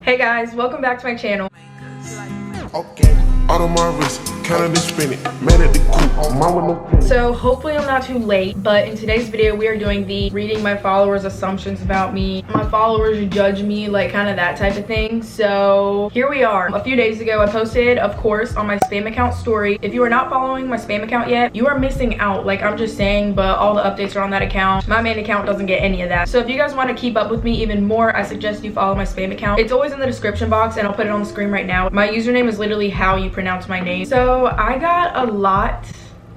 Hey guys, welcome back to my channel. Okay, out of my wrist, counted and spin it, made it the coupe, mine with no penny. So hopefully I'm not too late, but in today's video we are doing the reading my followers' assumptions about me. My followers judge me, like kind of that type of thing. So here we are. A few days ago I posted, of course, on my spam account story. If you are not following my spam account yet, you are missing out. Like, I'm just saying, but all the updates are on that account. My main account doesn't get any of that. So if you guys want to keep up with me even more, I suggest you follow my spam account. It's always in the description box and I'll put it on the screen right now. My username is literally how you pronounce my name. So I got a lot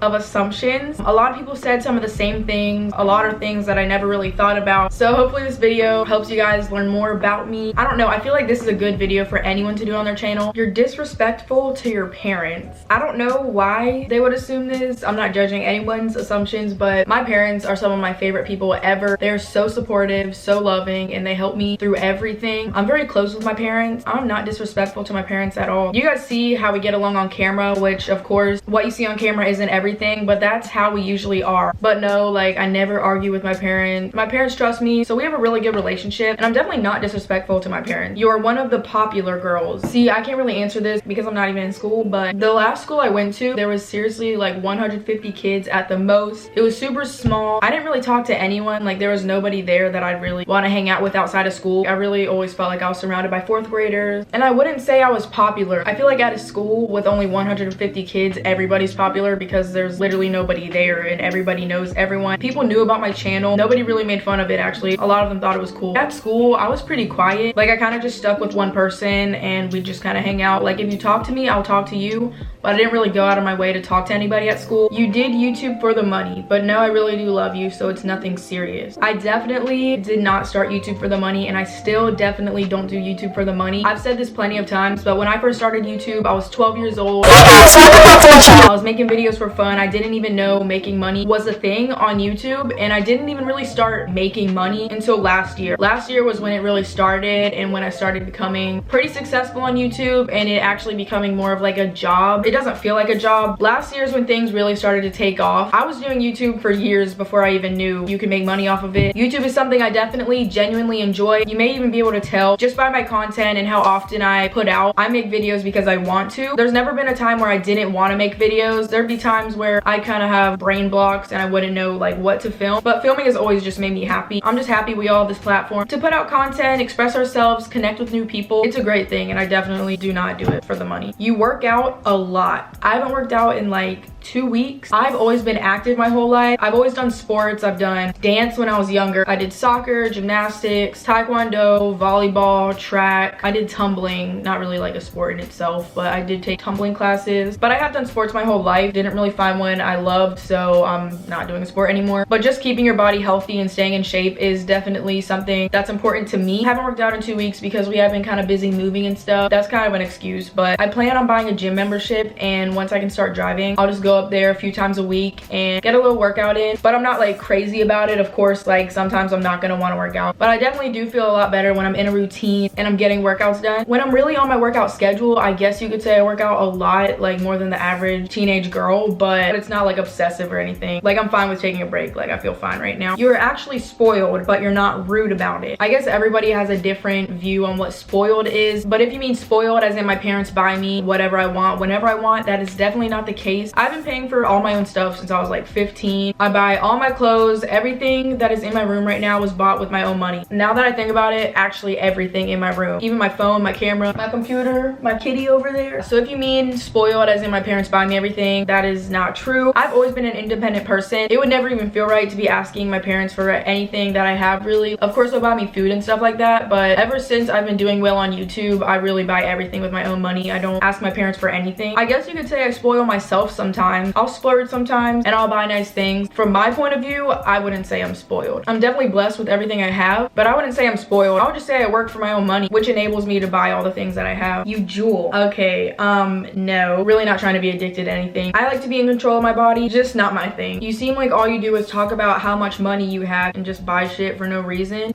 of assumptions. A lot of people said some of the same things, a lot of things that I never really thought about. So hopefully this video helps you guys learn more about me. I don't know, I feel like this is a good video for anyone to do on their channel. You're disrespectful to your parents. I don't know why they would assume this. I'm not judging anyone's assumptions, but my parents are some of my favorite people ever. They're so supportive, so loving, and they help me through everything. I'm very close with my parents. I'm not disrespectful to my parents at all. You guys see how we get along on camera, which of course what you see on camera isn't everything, but that's how we usually are. But no, like, I never argue with my parents. My parents trust me, so we have a really good relationship, and I'm definitely not disrespectful to my parents. You are one of the popular girls. See, I can't really answer this because I'm not even in school, but the last school I went to, there was seriously like 150 kids at the most. It was super small. I didn't really talk to anyone. Like, there was nobody there that I'd really want to hang out with outside of school. I really always felt like I was surrounded by 4th graders, and I wouldn't say I was popular. I feel like at a school with only 150 kids, everybody's popular because there's literally nobody there and everybody knows everyone. People knew about my channel. Nobody really made fun of it, actually. A lot of them thought it was cool. At school, I was pretty quiet. Like, I kind of just stuck with one person and we just kind of hang out. Like, if you talk to me, I'll talk to you, but I didn't really go out of my way to talk to anybody at school. You did YouTube for the money, but no, I really do love you, so it's nothing serious. I definitely did not start YouTube for the money, and I still definitely don't do YouTube for the money. I've said this plenty of times, but when I first started YouTube, I was 12 years old. I was making videos for fun. I didn't even know making money was a thing on YouTube, and I didn't even really start making money until last year. Last year was when it really started, and when I started becoming pretty successful on YouTube and it actually becoming more of like a job. It doesn't feel like a job. Last year is when things really started to take off. I was doing YouTube for years before I even knew you could make money off of it. YouTube is something I definitely genuinely enjoy. You may even be able to tell just by my content and how often I put out. I make videos because I want to. There's never been a time where I didn't want to make videos. There'd be times where I kind of have brain blocks and I wouldn't know like what to film, but filming has always just made me happy. I'm just happy we all have this platform to put out content, express ourselves, connect with new people. It's a great thing, and I definitely do not do it for the money. You work out a lot. I haven't worked out in like 2 weeks. I've always been active my whole life. I've always done sports. I've done dance when I was younger. I did soccer, gymnastics, taekwondo, volleyball, track. I did tumbling, not really like a sport in itself, but I did take tumbling classes. But I have done sports my whole life. Didn't really find one I loved, so I'm not doing a sport anymore. But just keeping your body healthy and staying in shape is definitely something that's important to me. I haven't worked out in 2 weeks because we have been kind of busy moving and stuff. That's kind of an excuse, but I plan on buying a gym membership, and once I can start driving, I'll just go up there a few times a week and get a little workout in. But I'm not like crazy about it. Of course, like sometimes I'm not gonna want to work out, but I definitely do feel a lot better when I'm in a routine and I'm getting workouts done. When I'm really on my workout schedule, I guess you could say I work out a lot, like more than the average teenage girl, but it's not like obsessive or anything. Like, I'm fine with taking a break. Like, I feel fine right now. You're actually spoiled, but you're not rude about it. I guess everybody has a different view on what spoiled is, but if you mean spoiled as in my parents buy me whatever I want whenever I want, that is definitely not the case. I've been paying for all my own stuff since I was like 15. I buy all my clothes. Everything that is in my room right now was bought with my own money. Now that I think about it, actually everything in my room, even my phone, my camera, my computer, my kitty over there. So if you mean spoiled as in my parents buy me everything, that is not true. I've always been an independent person. It would never even feel right to be asking my parents for anything that I have, really. Of course they'll buy me food and stuff like that, but ever since I've been doing well on YouTube, I really buy everything with my own money. I don't ask my parents for anything. I guess you could say I spoil myself sometimes. I'll splurge sometimes and I'll buy nice things. From my point of view, I wouldn't say I'm spoiled. I'm definitely blessed with everything I have, but I wouldn't say I'm spoiled. I would just say I work for my own money, which enables me to buy all the things that I have. You jewel. Okay, no. Really not trying to be addicted to anything. I like to be in control of my body, just not my thing. You seem like all you do is talk about how much money you have and just buy shit for no reason.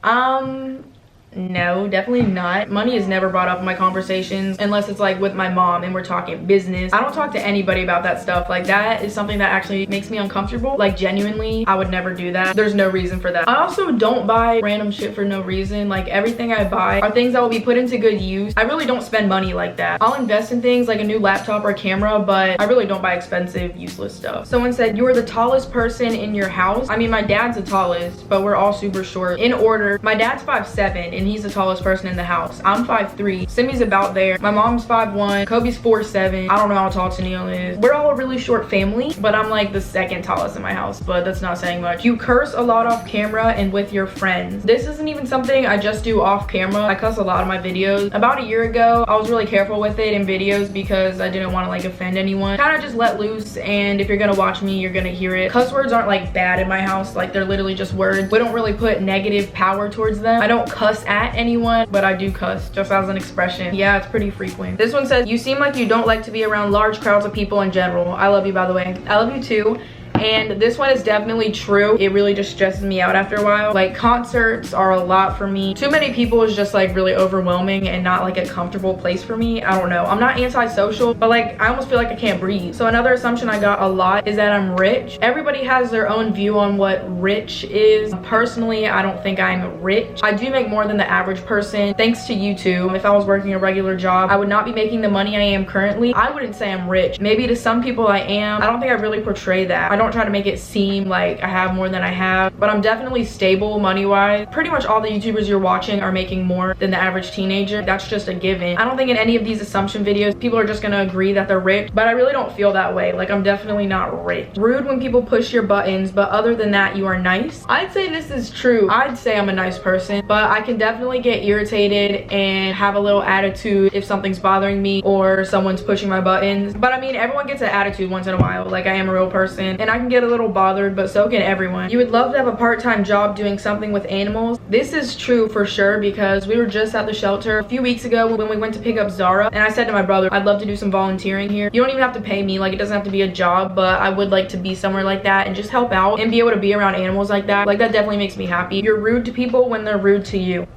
No, definitely not. Money is never brought up in my conversations unless it's like with my mom and we're talking business. I don't talk to anybody about that stuff. Like, that is something that actually makes me uncomfortable. Like, genuinely, I would never do that. There's no reason for that. I also don't buy random shit for no reason. Like, everything I buy are things that will be put into good use. I really don't spend money like that. I'll invest in things like a new laptop or camera, but I really don't buy expensive, useless stuff. Someone said, you are the tallest person in your house. I mean, my dad's the tallest, but we're all super short. In order, my dad's 5'7", and he's the tallest person in the house. I'm 5'3". Simi's about there. My mom's 5'1". Kobe's 4'7". I don't know how tall Tennille is. We're all a really short family, but I'm like the second tallest in my house, but that's not saying much. You curse a lot off camera and with your friends. This isn't even something I just do off camera. I cuss a lot in my videos. About a year ago, I was really careful with it in videos because I didn't want to like offend anyone. Kind of just let loose, and if you're gonna watch me, you're gonna hear it. Cuss words aren't like bad in my house. Like, they're literally just words. We don't really put negative power towards them. I don't cuss at anyone, but I do cuss just as an expression. Yeah, it's pretty frequent. This one says, you seem like you don't like to be around large crowds of people in general. I love you, by the way. I love you too. And this one is definitely true. It really just stresses me out after a while. Like, concerts are a lot for me. Too many people is just like really overwhelming and not like a comfortable place for me. I don't know. I'm not antisocial, but like, I almost feel like I can't breathe. So another assumption I got a lot is that I'm rich. Everybody has their own view on what rich is. Personally, I don't think I'm rich. I do make more than the average person, thanks to YouTube. If I was working a regular job, I would not be making the money I am currently. I wouldn't say I'm rich. Maybe to some people I am. I don't think I really portray that. I don't try to make it seem like I have more than I have, but I'm definitely stable money-wise. Pretty much all the YouTubers you're watching are making more than the average teenager. That's just a given. I don't think in any of these assumption videos people are just gonna agree that they're rich, but I really don't feel that way. Like, I'm definitely not rich. Rude when people push your buttons, but other than that, you are nice. I'd say this is true. I'd say I'm a nice person, but I can definitely get irritated and have a little attitude if something's bothering me or someone's pushing my buttons. But I mean, everyone gets an attitude once in a while. Like, I am a real person, and I can get a little bothered, but so can everyone. You would love to have a part-time job doing something with animals. This is true for sure, because we were just at the shelter a few weeks ago when we went to pick up Zara, and I said to my brother, I'd love to do some volunteering here. You don't even have to pay me, like, it doesn't have to be a job, but I would like to be somewhere like that and just help out and be able to be around animals like that. Like, that definitely makes me happy. You're rude to people when they're rude to you.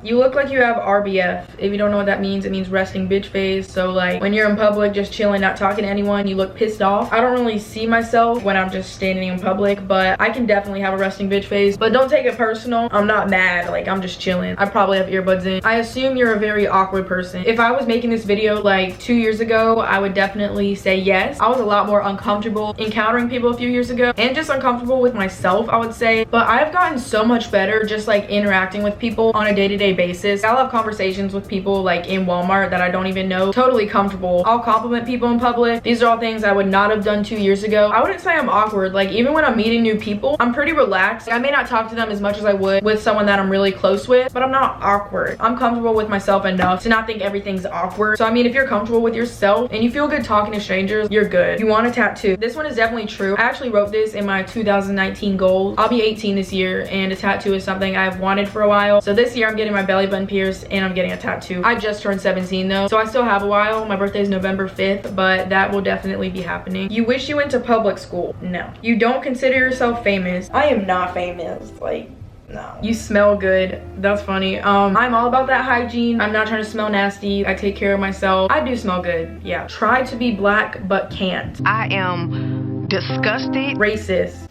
You look like you have RBF. If you don't know what that means, it means resting bitch face. So like, when you're in public just chilling, not talking to anyone, you look pissed off. I don't really see myself when I'm just standing in public, but I can definitely have a resting bitch face. But don't take it personal. I'm not mad. Like, I'm just chilling. I probably have earbuds in. I assume you're a very awkward person. If I was making this video like 2 years ago, I would definitely say yes. I was a lot more uncomfortable encountering people a few years ago, and just uncomfortable with myself, I would say. But I've gotten so much better just like interacting with people on a day-to-day basis. I'll have conversations with people like in Walmart that I don't even know, totally comfortable. I'll compliment people in public. These are all things I would not have done 2 years ago. I wouldn't say I'm awkward. Like, even when I'm meeting new people, I'm pretty relaxed. I may not talk to them as much as I would with someone that I'm really close with, but I'm not awkward. I'm comfortable with myself enough to not think everything's awkward. So I mean, if you're comfortable with yourself and you feel good talking to strangers, you're good. You want a tattoo. This one is definitely true. I actually wrote this in my 2019 goals. I'll be 18 this year, and a tattoo is something I've wanted for a while. So this year I'm getting my belly button pierced and I'm getting a tattoo. I just turned 17 though, so I still have a while. My birthday is November 5th, but that will definitely be happening. You wish you went to public school. No. You don't consider yourself famous. I am not famous. Like, no. You smell good. That's funny. I'm all about that hygiene. I'm not trying to smell nasty. I take care of myself. I do smell good. Yeah. Try to be black but can't. I am disgusted. Racist.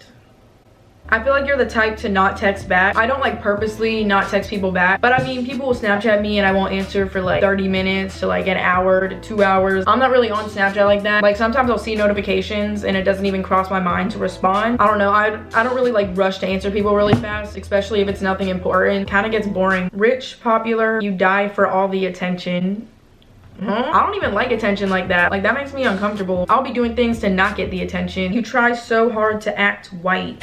I feel like you're the type to not text back. I don't like purposely not text people back, but I mean, people will Snapchat me and I won't answer for like 30 minutes to like an hour to 2 hours. I'm not really on Snapchat like that. Like, sometimes I'll see notifications and it doesn't even cross my mind to respond. I don't know. I don't really like rush to answer people really fast, especially if it's nothing important. Kind of gets boring. Rich, popular, you die for all the attention. I don't even like attention like that. Like, that makes me uncomfortable. I'll be doing things to not get the attention. You try so hard to act white.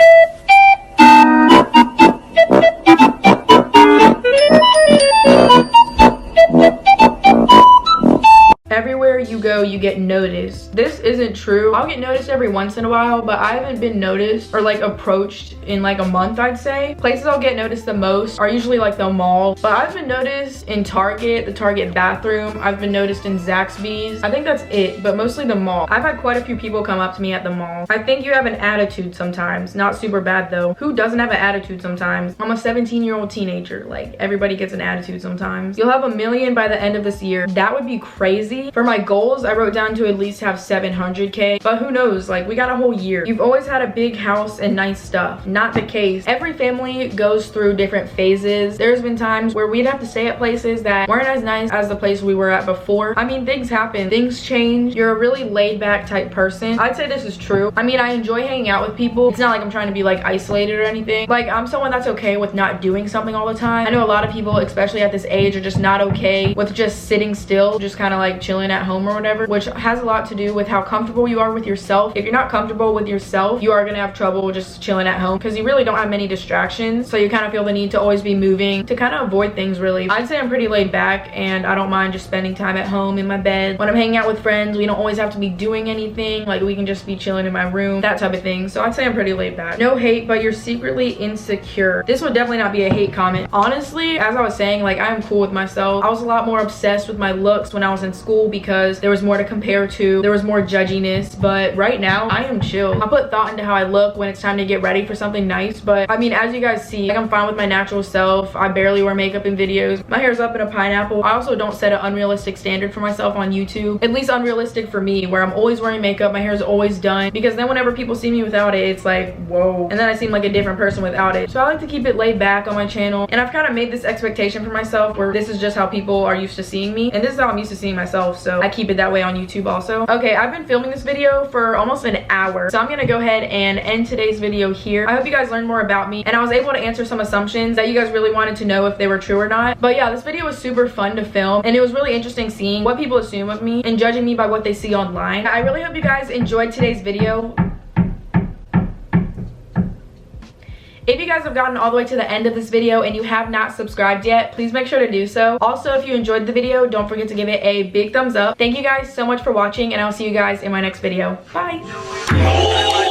Everywhere you go, you get noticed. This isn't true. I'll get noticed every once in a while, but I haven't been noticed or like approached in like a month, I'd say. Places I'll get noticed the most are usually like the mall, but I've been noticed in Target, the Target bathroom. I've been noticed in Zaxby's. I think that's it, but mostly the mall. I've had quite a few people come up to me at the mall. I think you have an attitude sometimes. Not super bad though. Who doesn't have an attitude sometimes? I'm a 17-year-old teenager. Like, everybody gets an attitude sometimes. You'll have 1 million by the end of this year. That would be crazy. For my goals, I wrote down to at least have 700K, but who knows? Like, we got a whole year. You've always had a big house and nice stuff. Not the case. Every family goes through different phases. There's been times where we'd have to stay at places that weren't as nice as the place we were at before. I mean, things happen. Things change. You're a really laid back type person. I'd say this is true. I mean, I enjoy hanging out with people. It's not like I'm trying to be like isolated or anything. Like, I'm someone that's okay with not doing something all the time. I know a lot of people, especially at this age, are just not okay with just sitting still, just kind of like chilling at home or whatever, which has a lot to do with how comfortable you are with yourself. If you're not comfortable with yourself, you are gonna have trouble just chilling at home because you really don't have many distractions. So you kind of feel the need to always be moving to kind of avoid things really. I'd say I'm pretty laid back and I don't mind just spending time at home in my bed. When I'm hanging out with friends, we don't always have to be doing anything. Like, we can just be chilling in my room, that type of thing. So I'd say I'm pretty laid back. No hate, but you're secretly insecure. This would definitely not be a hate comment. Honestly, as I was saying, like, I'm cool with myself. I was a lot more obsessed with my looks when I was in school because there was more to compare to. There was more judginess, but right now I am chill. I put thought into how I look when it's time to get ready for something nice, but I mean, as you guys see, like, I'm fine with my natural self. I barely wear makeup in videos. My hair's up in a pineapple. I also don't set an unrealistic standard for myself on YouTube. At least unrealistic for me, where I'm always wearing makeup, my hair's always done, because then whenever people see me without it, it's like, whoa. And then I seem like a different person without it. So I like to keep it laid back on my channel, and I've kind of made this expectation for myself where this is just how people are used to seeing me, and this is how I'm used to seeing myself, so I keep it that way on YouTube also. Okay, I've been filming this video for almost an hour, so I'm gonna go ahead and end today's video here. I hope you guys learned more about me, and I was able to answer some assumptions that you guys really wanted to know if they were true or not. But yeah, this video was super fun to film, and it was really interesting seeing what people assume of me and judging me by what they see online. I really hope you guys enjoyed today's video. If you guys have gotten all the way to the end of this video and you have not subscribed yet, please make sure to do so. Also, if you enjoyed the video, don't forget to give it a big thumbs up. Thank you guys so much for watching, and I'll see you guys in my next video. Bye.